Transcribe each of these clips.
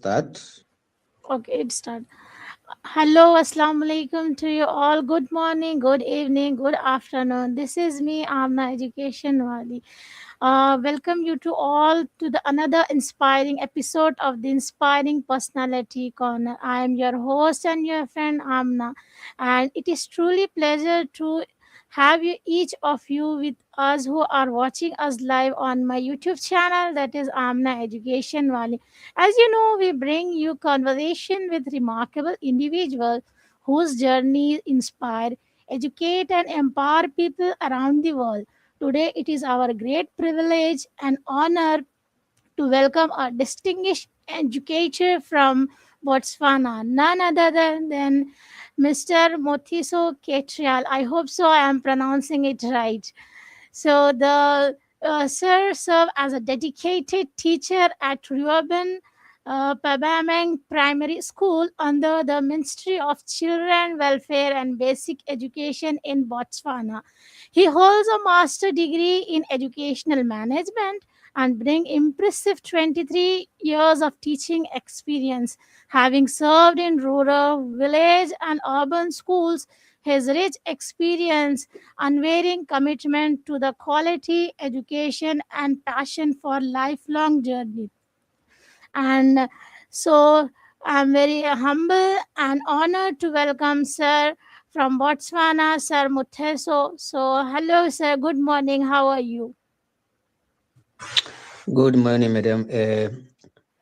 Start. Okay, it start. Hello, assalamu alaikum to you all. Good morning, good evening, good afternoon. This is me, Amna Educationwali. Welcome you to all to the another inspiring episode of the Inspiring Personality Corner. I am your host and your friend Amna, and it is truly pleasure to have you each of you with us who are watching us live on my YouTube channel, that is Amna Education Wali. As you know, we bring you conversation with remarkable individuals whose journeys inspire, educate, and empower people around the world. Today, it is our great privilege and honor to welcome a distinguished educator from Botswana, none other than Mr. Mothusi Keitirile. I hope so. I am pronouncing it right. So the sir served as a dedicated teacher at Reuben Mpabanga Primary School under the Ministry of Children Welfare and Basic Education in Botswana. He holds a master degree in educational management and bring impressive 23 years of teaching experience, having served in rural, village, and urban schools. His rich experience, unwavering commitment to the quality education and passion for lifelong journey. And so I'm very humble and honored to welcome Sir from Botswana, Sir Muteso. So hello, sir. Good morning. How are you? Good morning, madam.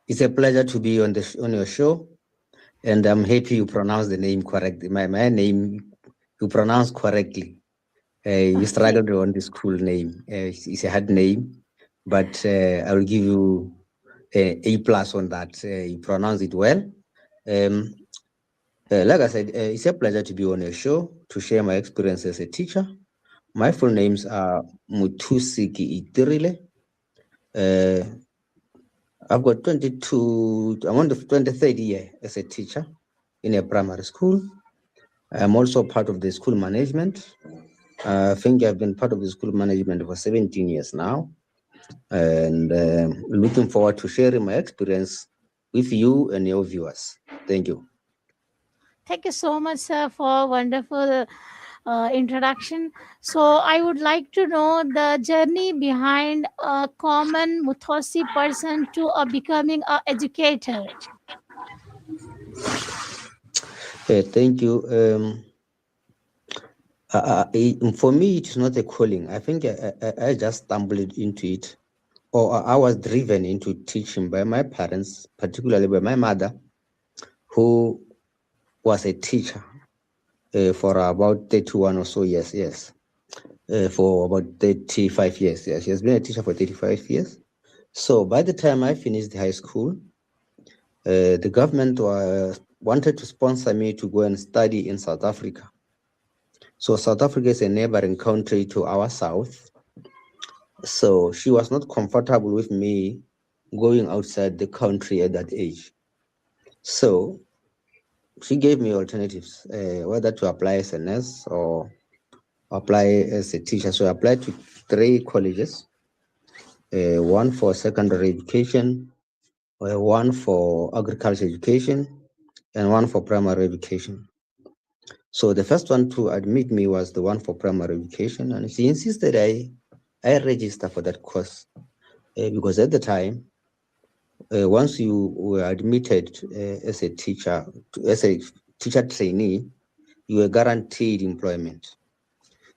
It's a pleasure to be on your show, and I'm happy you pronounce the name correctly. My name you pronounce correctly. You Okay. struggled on the school name. It's a hard name, but I will give you A plus on that. You pronounce it well. Um, like I said, it's a pleasure to be on your show to share my experience as a teacher. My full names are Mothusi Keitirile. Uh, I've got 22, I'm on the 23rd year as a teacher in a primary school. I'm also part of the school management. I think I've been part of the school management for 17 years now, and looking forward to sharing my experience with you and your viewers. Thank you. Thank you so much, sir, for wonderful introduction. So, I would like to know the journey behind a common Muthosi person to becoming a educator. Thank you. For me, it's not a calling. I think I just stumbled into it, or I was driven into teaching by my parents, particularly by my mother, who was a teacher for about 31 or so years. Yes, for about 35 years. Yes, she has been a teacher for 35 years. So by the time I finished high school, the government wanted to sponsor me to go and study in South Africa. So South Africa is a neighboring country to our south. So she was not comfortable with me going outside the country at that age. So she gave me alternatives, whether to apply as a nurse or apply as a teacher. So I applied to three colleges, one for secondary education, one for agriculture education, and one for primary education. So the first one to admit me was the one for primary education, and she insisted I register for that course because at the time, once you were admitted as a teacher, as a teacher trainee, you were guaranteed employment.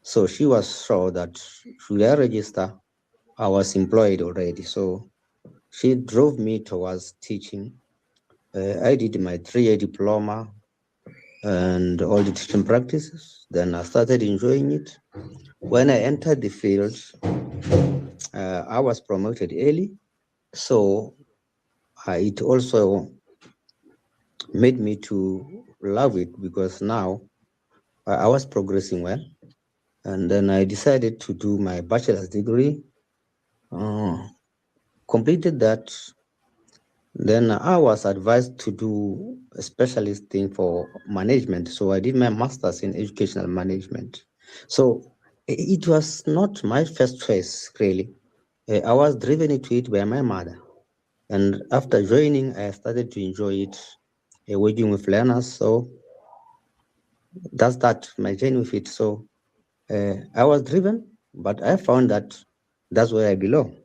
So she was sure that should I register, I was employed already. So she drove me towards teaching. I did my 3-year diploma and all the teaching practices. Then I started enjoying it. When I entered the field, I was promoted early. So it also made me to love it because now I was progressing well. And then I decided to do my bachelor's degree. Uh, Completed that. Then I was advised to do a specialist thing for management. So I did my master's in educational management. So it was not my first choice, really. I was driven into it by my mother. And after joining, I started to enjoy it, working with learners. So that's that, my journey with it. So I was driven, but I found that that's where I belong.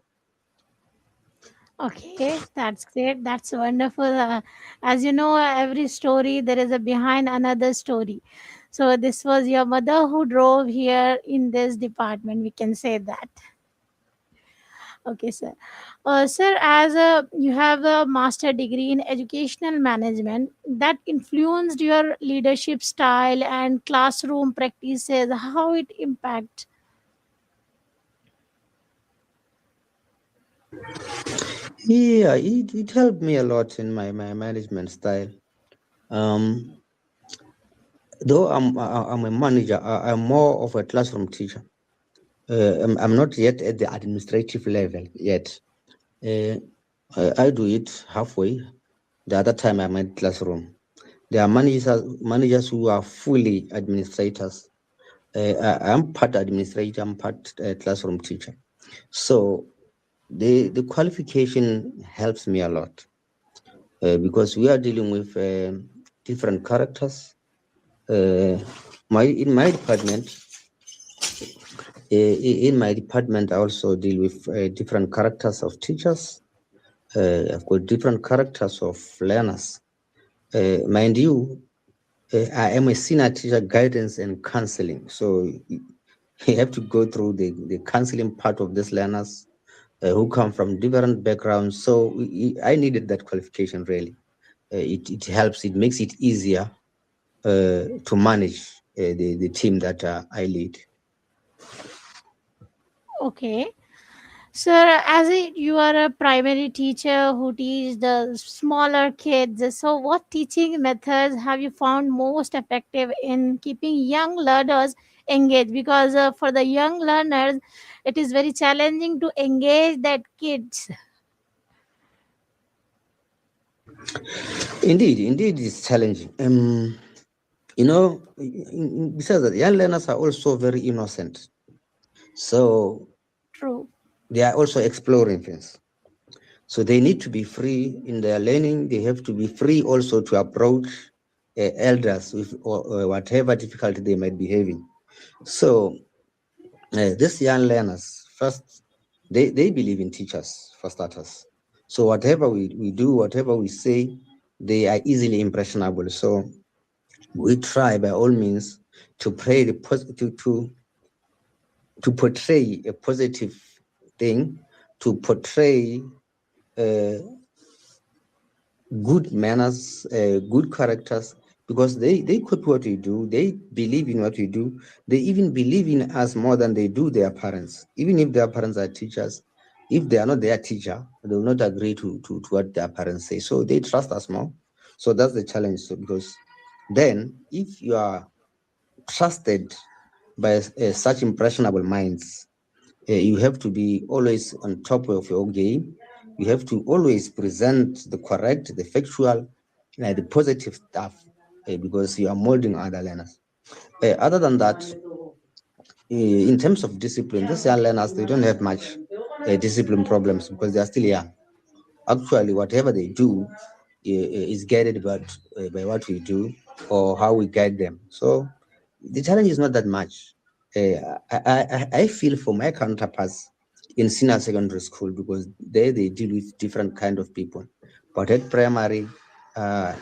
Okay, that's great. That's wonderful. As you know, every story there is a behind another story. So this was your mother who drove here in this department. We can say that. Okay, sir. Sir, as a you have a master degree in educational management that influenced your leadership style and classroom practices. How it impact? Yeah, it helped me a lot in my management style. Um, though I'm a manager, I'm more of a classroom teacher. I'm not yet at the administrative level yet. Uh, I do it halfway. The other time I'm at classroom. There are managers who are fully administrators. I'm part administrator, I'm part classroom teacher. So the qualification helps me a lot because we are dealing with different characters. In my department, I also deal with different characters of teachers. I've got different characters of learners. Mind you, I am a senior teacher guidance and counseling. So you have to go through the counseling part of these learners who come from different backgrounds. So I needed that qualification really. It helps, it makes it easier to manage the team that I lead. Okay. Sir, you are a primary teacher who teach the smaller kids, so what teaching methods have you found most effective in keeping young learners engaged? Because for the young learners, it is very challenging to engage that kids. Indeed, it's challenging. Besides that, young learners are also very innocent. So True. they are also exploring things. So they need to be free in their learning. They have to be free also to approach elders with or whatever difficulty they might be having. So these young learners, first, they believe in teachers for starters. So whatever we do, whatever we say, they are easily impressionable. So we try by all means to pray to portray a positive thing, to portray uh, good manners, good characters, because they copy what we do, they believe in what we do, they even believe in us more than they do their parents. Even if their parents are teachers, if they are not their teacher, they will not agree to what their parents say. So they trust us more. So that's the challenge. So because then, if you are trusted by such impressionable minds, you have to be always on top of your game. You have to always present the correct, the factual, the positive stuff because you are molding other learners. Other than that, in terms of discipline, these young learners, they don't have much discipline problems because they are still young. Actually, whatever they do is guided by what we do or how we guide them. So the challenge is not that much. I feel for my counterparts in senior secondary school because there they deal with different kind of people. But at primary,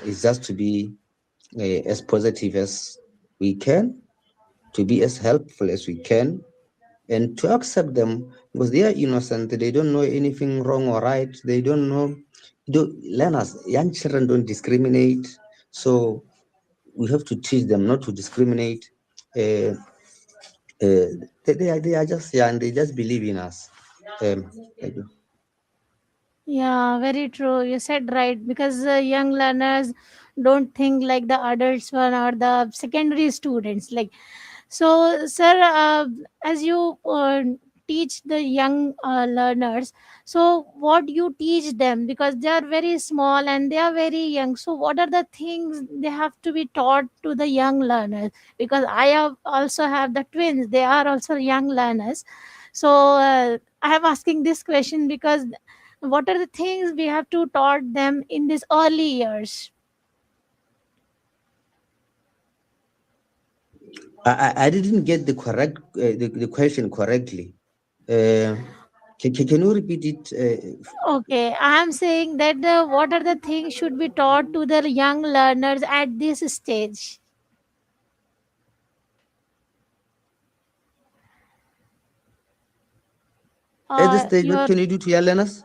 is just to be as positive as we can, to be as helpful as we can, and to accept them because they are innocent. They don't know anything wrong or right. They don't know. Learners, young children don't discriminate. So we have to teach them not to discriminate. Uh, they are just young. They just believe in us. Thank you. Yeah, very true. You said right because young learners don't think like the adults one or the secondary students. Like, so, sir, as you teach the young learners, so what you teach them because they are very small and they are very young. So, what are the things they have to be taught to the young learners? Because I have also have the twins; they are also young learners. So, I am asking this question because What are the things we have to taught them in these early years? I didn't get the correct the question correctly. Uh, can you repeat it? Okay, I am saying that what are the things should be taught to the young learners at this stage? At this stage, what Your can you do to your learners?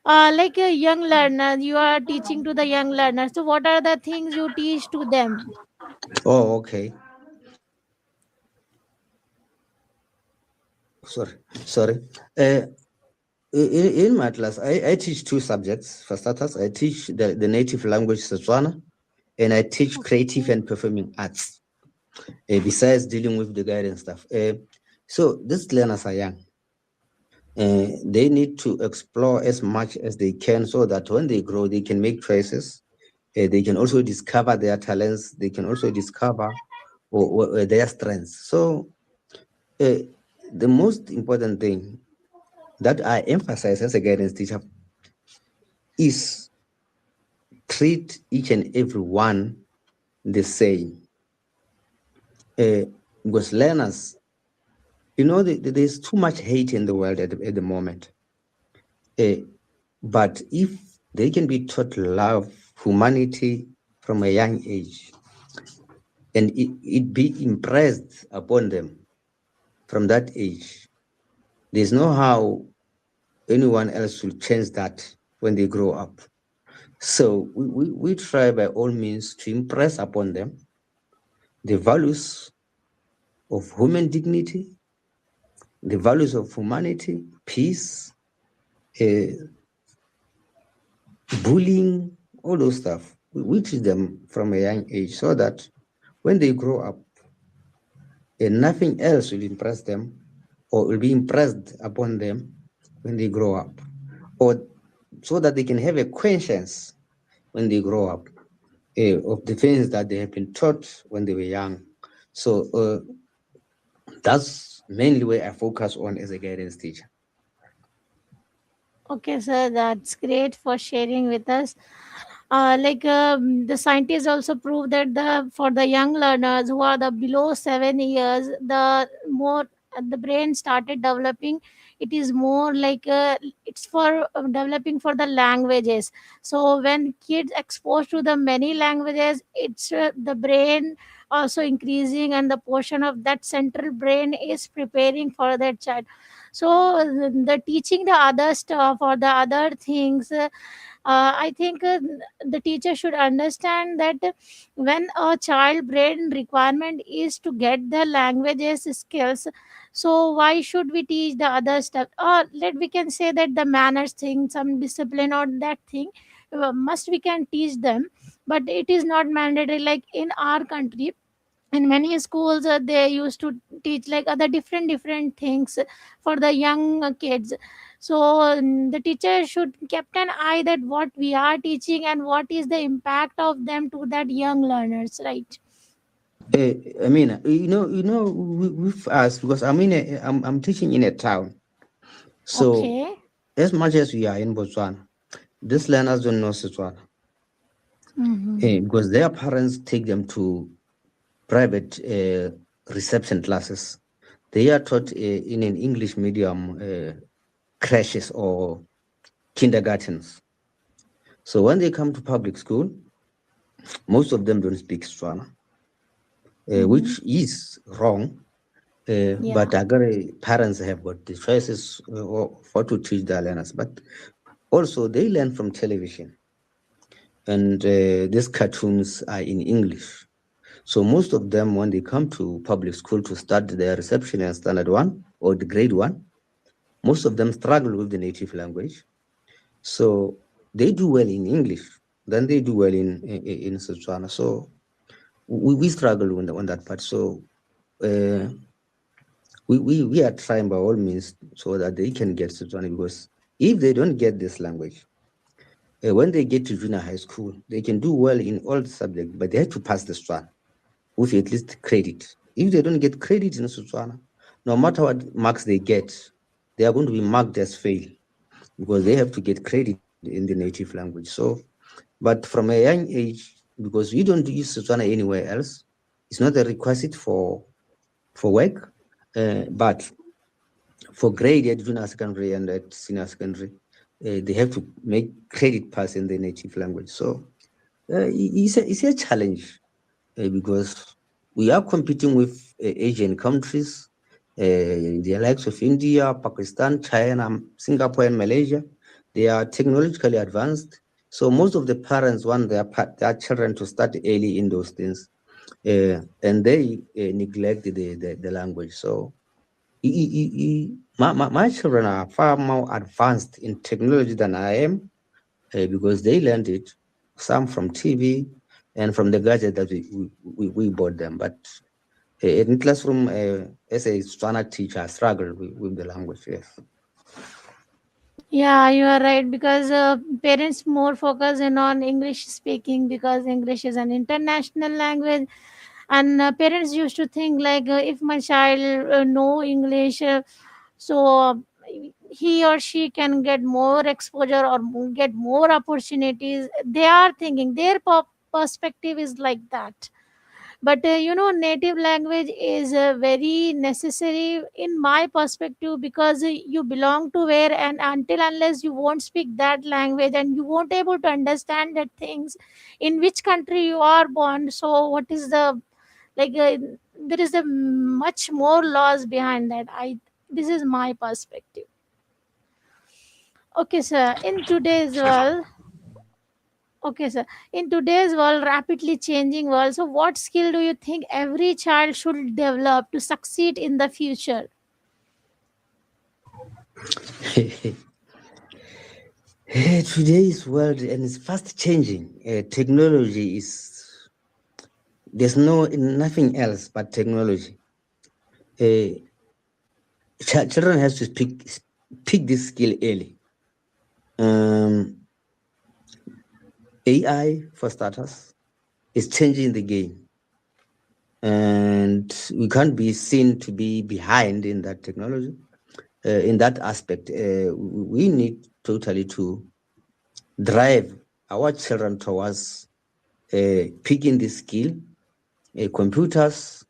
like a young learner, you are teaching to the young learners. So, what are the things you teach to them? Oh, okay. Sorry. Uh, in my class, I teach two subjects. For starters, I teach the native language Setswana, and I teach creative Okay. and performing arts. Besides dealing with the guidance stuff. So these learners are young. They need to explore as much as they can so that when they grow, they can make choices. They can also discover their talents. They can also discover their strengths. So uh, the most important thing that I emphasize as a guidance teacher is treat each and every one the same. Because learners, there's too much hate in the world at the moment. Uh, but if they can be taught love, humanity from a young age, and it be impressed upon them from that age, there's no how anyone else will change that when they grow up. So we try by all means to impress upon them the values of human dignity, the values of humanity, peace, uh, bullying, all those stuff. We teach them from a young age so that when they grow up, nothing else will impress them or will be impressed upon them when they grow up, or so that they can have a conscience when they grow up of the things that they have been taught when they were young. So that's mainly where I focus on as a guidance teacher. Okay, sir, that's great for sharing with us. The scientists also prove that the for the young learners who are the below 7 years, the more the brain started developing, it is more like it's for developing for the languages. So when kids exposed to the many languages, it's the brain also increasing, and the portion of that central brain is preparing for that child. So the teaching the other stuff or the other things, I think the teacher should understand that when a child brain requirement is to get the languages skills, so why should we teach the other stuff? Or let we can say that the manners thing, some discipline or that thing, must we can teach them, but it is not mandatory. Like in our country, in many schools, they used to teach like other different things for the young kids. So the teacher should keep an eye that what we are teaching and what is the impact of them to that young learners, right? I mean, with us, because I'm teaching in a town. So Okay. as much as we are in Botswana, these learners don't know Setswana Mm-hmm. because their parents take them to private reception classes. They are taught in an English medium crashes or kindergartens. So when they come to public school, most of them don't speak Setswana, Mm-hmm. which is wrong. Yeah. But parents have got the choices for to teach their learners. But also they learn from television, and these cartoons are in English. So most of them, when they come to public school to start their reception and standard one or the grade one, most of them struggle with the native language. So they do well in English, then they do well in Setswana. So we struggle on that part. So uh, we are trying by all means so that they can get Setswana, because if they don't get this language, when they get to junior high school, they can do well in all the subjects, but they have to pass the Setswana with at least credit. If they don't get credit in Setswana, no matter what marks they get, they are going to be marked as fail. because they have to get credit in the native language. So, but from a young age, because we don't use Setswana anywhere else, it's not a requisite for work, but for grade at junior secondary and at senior secondary, they have to make credit pass in the native language. So it's a challenge because we are competing with Asian countries, the likes of India, Pakistan, China, Singapore, and Malaysia. They are technologically advanced. So most of the parents want their children to start early in those things, and they neglect the language. So my children are far more advanced in technology than I am, because they learned it, some from TV and from the gadget that we bought them. But in classroom, as a Swana teacher, I struggle with the language. Yes. Yeah, you are right because parents more focus in on English speaking because English is an international language, and parents used to think like if my child know English, so he or she can get more exposure or get more opportunities. They are thinking their perspective is like that, but native language is very necessary in my perspective because you belong to where, and until unless you won't speak that language and you won't able to understand the things in which country you are born, so what is the like there is a much more laws behind that. I This is my perspective. Okay, sir. Okay, sir. In today's world, rapidly changing world, so what skill do you think every child should develop to succeed in the future? Today's world and it's fast changing. Technology is there's nothing else but technology. Uh, Children has to pick this skill early. Um, AI for starters is changing the game, and we can't be seen to be behind in that technology. In that aspect, we need totally to drive our children towards picking the skill. Computers,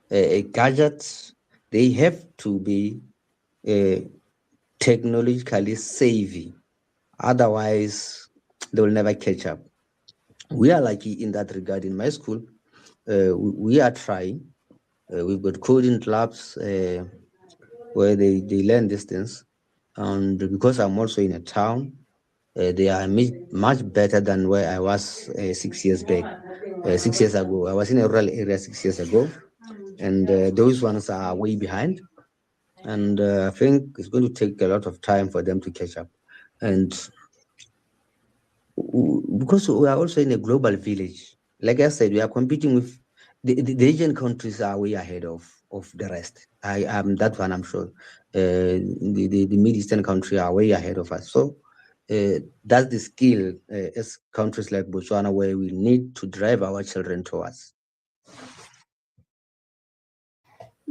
gadgets, they have to be uh, technologically savvy. Otherwise, they will never catch up. We are lucky in that regard. In my school, we are trying. We've got coding clubs where they learn these things. And because I'm also in a town, they are much better than where I was 6 years back. 6 years ago, I was in a rural area 6 years ago, and those ones are way behind. And I think it's going to take a lot of time for them to catch up. And because we are also in a global village, like I said, we are competing with the Asian countries are way ahead of the rest. I am that one, I'm sure. The Middle Eastern country are way ahead of us. So that's the skill as countries like Botswana where we need to drive our children towards.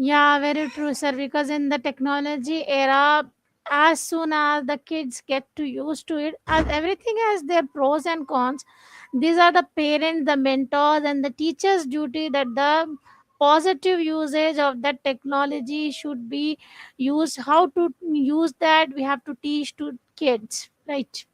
Yeah, very true, sir. Because in the technology era, as soon as the kids get to used to it, as everything has their pros and cons, these are the parents, the mentors, and the teachers' duty that the positive usage of that technology should be used. How to use that, we have to teach to kids, right?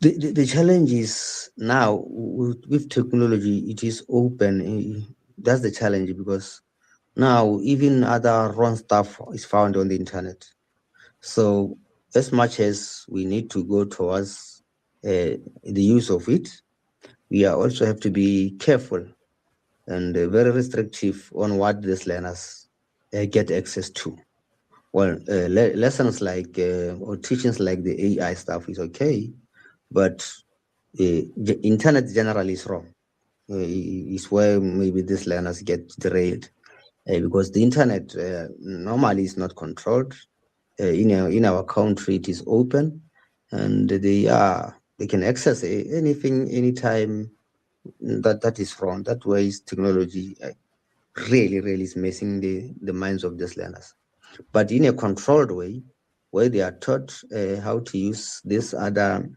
The challenge is now with technology, it is open. That's the challenge because now even other wrong stuff is found on the internet. So as much as we need to go towards the use of it, we are also have to be careful and very restrictive on what these learners get access to. Well, lessons like or teachings like the AI stuff is okay, but the internet generally is wrong. Is where maybe these learners get derailed because the internet normally is not controlled. In our country, it is open, and they can access anything anytime. That is wrong. That way, is technology really is messing the minds of these learners. but in a controlled way, where they are taught how to use this other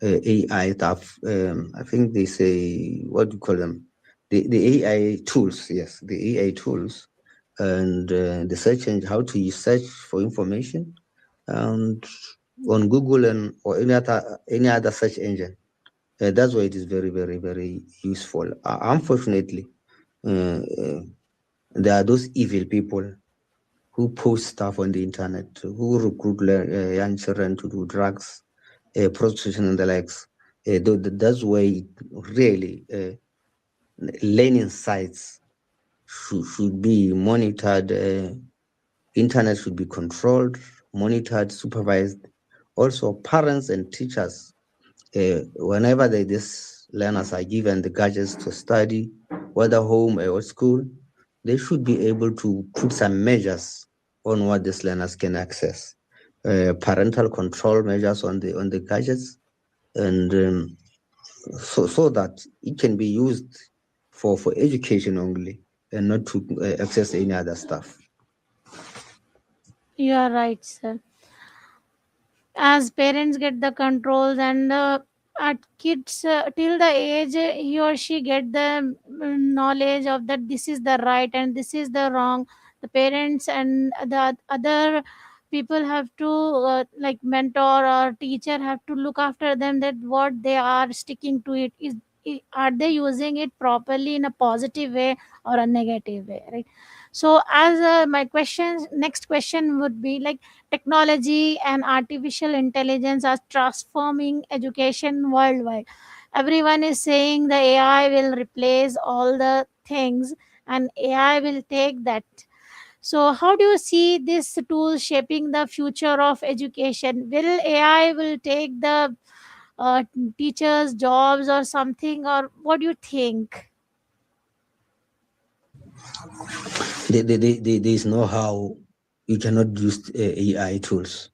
AI stuff. I think they say, what do you call them? The AI tools, yes, the AI tools, and the search engine, how to search for information, and on Google and or any other search engine. That's why it is very, very, very useful. Unfortunately, uh, uh, there are those evil people who post stuff on the internet, who recruit young children to do drugs, prostitution, and the likes. That's why really learning sites should be monitored. Internet should be controlled, monitored, supervised. Also, parents and teachers, whenever these learners are given the gadgets to study, whether home or at school, they should be able to put some measures on what these learners can access. Parental control measures on the gadgets, and so that it can be used for education only and not to access any other stuff. You are right, sir. As parents get the controls, and at kids till the age he or she get the knowledge of that this is the right and this is the wrong, the parents and the other people have to like mentor or teacher have to look after them, that what they are sticking to it is, are they using it properly in a positive way or a negative way, right? So as my question, next question would be like, technology and artificial intelligence are transforming education worldwide. Everyone is saying the AI will replace all the things and AI will take that. So how do you see this tool shaping the future of education? Will AI will take the uh, teachers' jobs or something, or what do you think? There is no how you cannot use AI tools.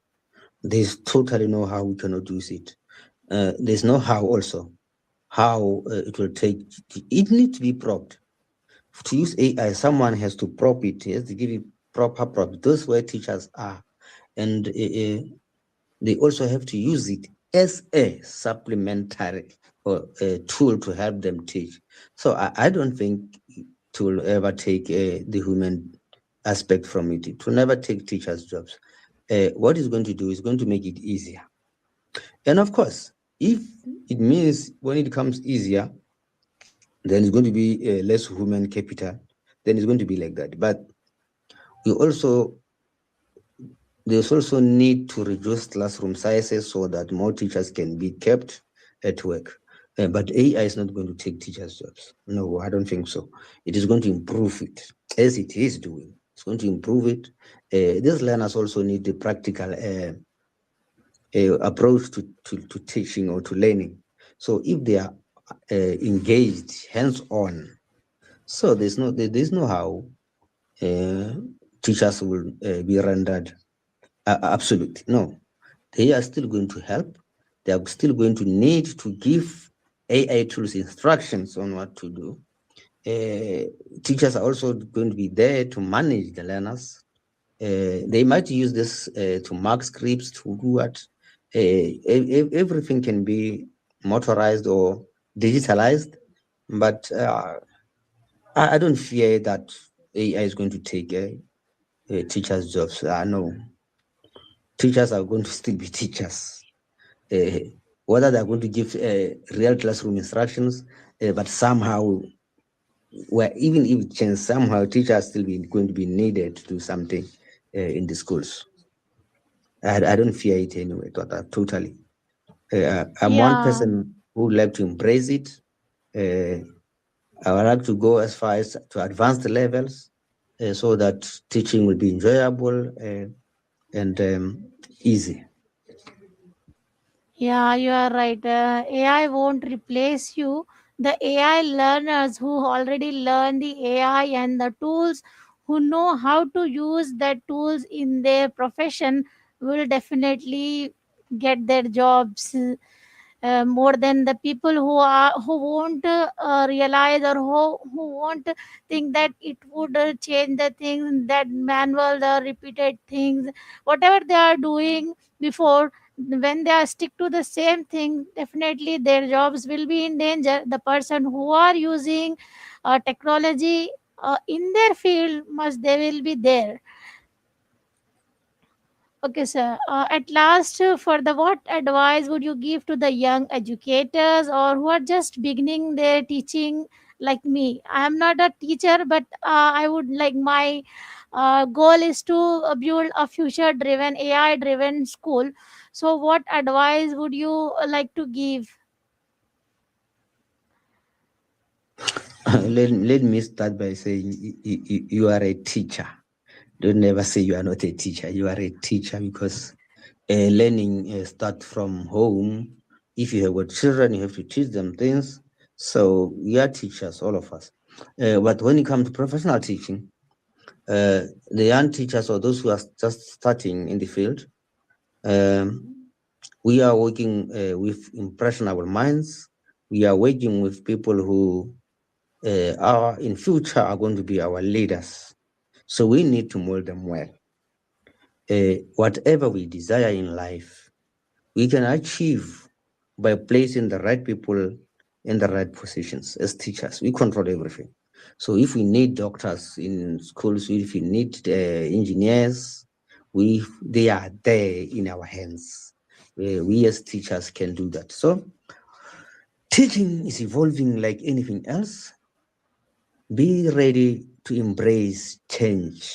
There's totally no how we cannot use it. There's no how also how it will take. It needs to be propped. To use AI, someone has to prop it. He has to give it proper prop. Those where teachers are, and they also have to use it as a supplementary or a tool to help them teach. So I don't think it will ever take the human aspect from it. It will never take teachers' jobs. What it's going to do is going to make it easier. And of course, if it means when it becomes easier, then it's going to be less human capital, then it's going to be like that. But we also there's also need to reduce classroom sizes so that more teachers can be kept at work. But AI is not going to take teachers' jobs. No, I don't think so. It is going to improve it as it is doing. It's going to improve it. These learners also need the practical approach to teaching or to learning. So if they are engaged hands-on, so there's no how uh, teachers will be rendered absolute. No, they are still going to help. They are still going to need to give AI tools instructions on what to do. Teachers are also going to be there to manage the learners. They might use this to mark scripts, to do what. Everything can be motorized or digitalized, but I don't fear that AI is going to take teachers' jobs. No, teachers are going to still be teachers. Uh, Whether they're going to give real classroom instructions, but somehow, where even if it changes, somehow teachers still be going to be needed to do something in the schools. I don't fear it anyway, totally. I'm one Yeah. person who would like to embrace it. Uh, I would like to go as far as to advanced levels so that teaching will be enjoyable and easy. Yeah, you are right. AI won't replace you. The AI learners who already learn the AI and the tools, who know how to use that tools in their profession, will definitely get their jobs more than the people who won't realize, or who won't think that it would change the things, that manual, the repeated things, whatever they are doing before. When they are stick to the same thing, definitely their jobs will be in danger. The person who are using technology in their field, must they will be there. Okay, sir. At last, for the what advice would you give to the young educators, or who are just beginning their teaching, like me? I am not a teacher, but I would like, my goal is to build a future-driven, AI-driven school. So, what advice would you like to give? Let me start by saying you are a teacher. Don't never say you are not a teacher. You are a teacher because learning start from home. If you have got children, you have to teach them things. So we are teachers, all of us. But when it comes to professional teaching, the young teachers or those who are just starting in the field, um, we are working with impressionable minds. We are working with people who are in future are going to be our leaders. So we need to mold them well. Whatever we desire in life, we can achieve by placing the right people in the right positions as teachers. We control everything. So if we need doctors in schools, if we need engineers, they are there in our hands. We as teachers can do that. So teaching is evolving like anything else. Be ready to embrace change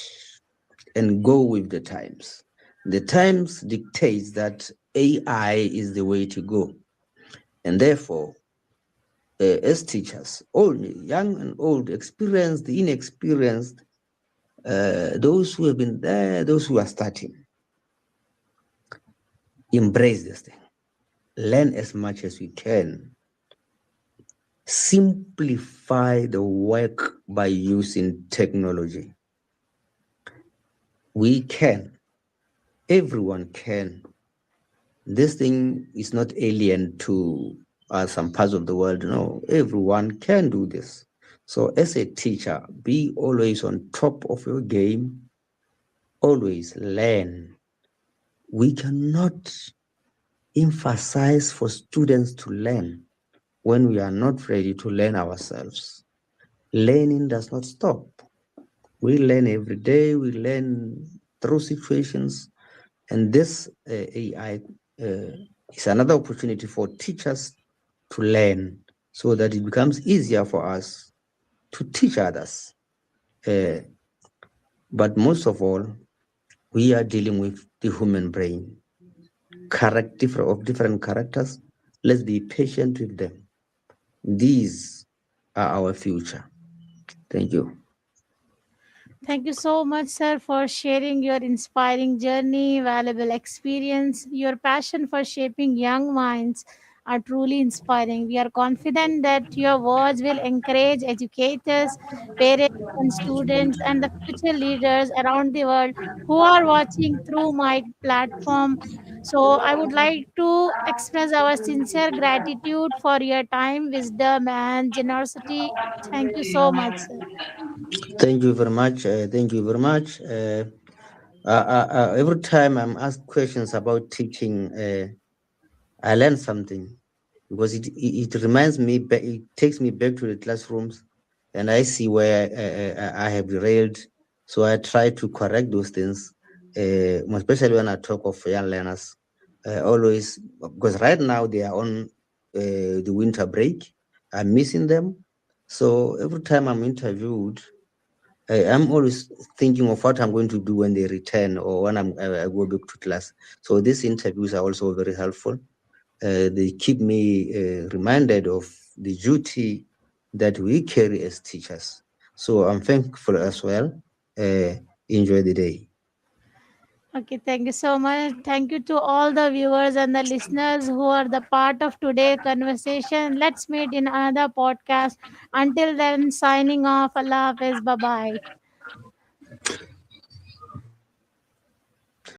and go with the times. The times dictates that AI is the way to go. And therefore, as teachers, all young and old, experienced, inexperienced, those who have been there, those who are starting, embrace this thing. Learn as much as we can. Simplify the work by using technology. We can, everyone can. This thing is not alien to some parts of the world. No, everyone can do this. So, as a teacher, be always on top of your game, always learn. We cannot emphasize for students to learn when we are not ready to learn ourselves. Learning does not stop. We learn every day, we learn through situations, and this AI is another opportunity for teachers to learn so that it becomes easier for us to teach others. Uh, but most of all, we are dealing with the human brain, character of different characters. Let's be patient with them. These are our future. Thank you. Thank you so much, sir, for sharing your inspiring journey, valuable experience. Your passion for shaping young minds are truly inspiring. We are confident that your words will encourage educators, parents, and students, and the future leaders around the world who are watching through my platform. So, I would like to express our sincere gratitude for your time, wisdom, and generosity. Thank you so much, sir. Thank you very much. Thank you very much. Every time I'm asked questions about teaching, I learn something because it reminds me, it takes me back to the classrooms, and I see where I have derailed. So I try to correct those things, especially when I talk of young learners. Always, because right now they are on the winter break, I'm missing them. So every time I'm interviewed, I'm always thinking of what I'm going to do when they return or when I go back to class. So these interviews are also very helpful. They keep me reminded of the duty that we carry as teachers. So I'm thankful as well. Uh, Enjoy the day. Okay, thank you so much. Thank you to all the viewers and the listeners who are the part of today's conversation. Let's meet in another podcast. Until then, signing off. Allah Hafiz. Bye bye.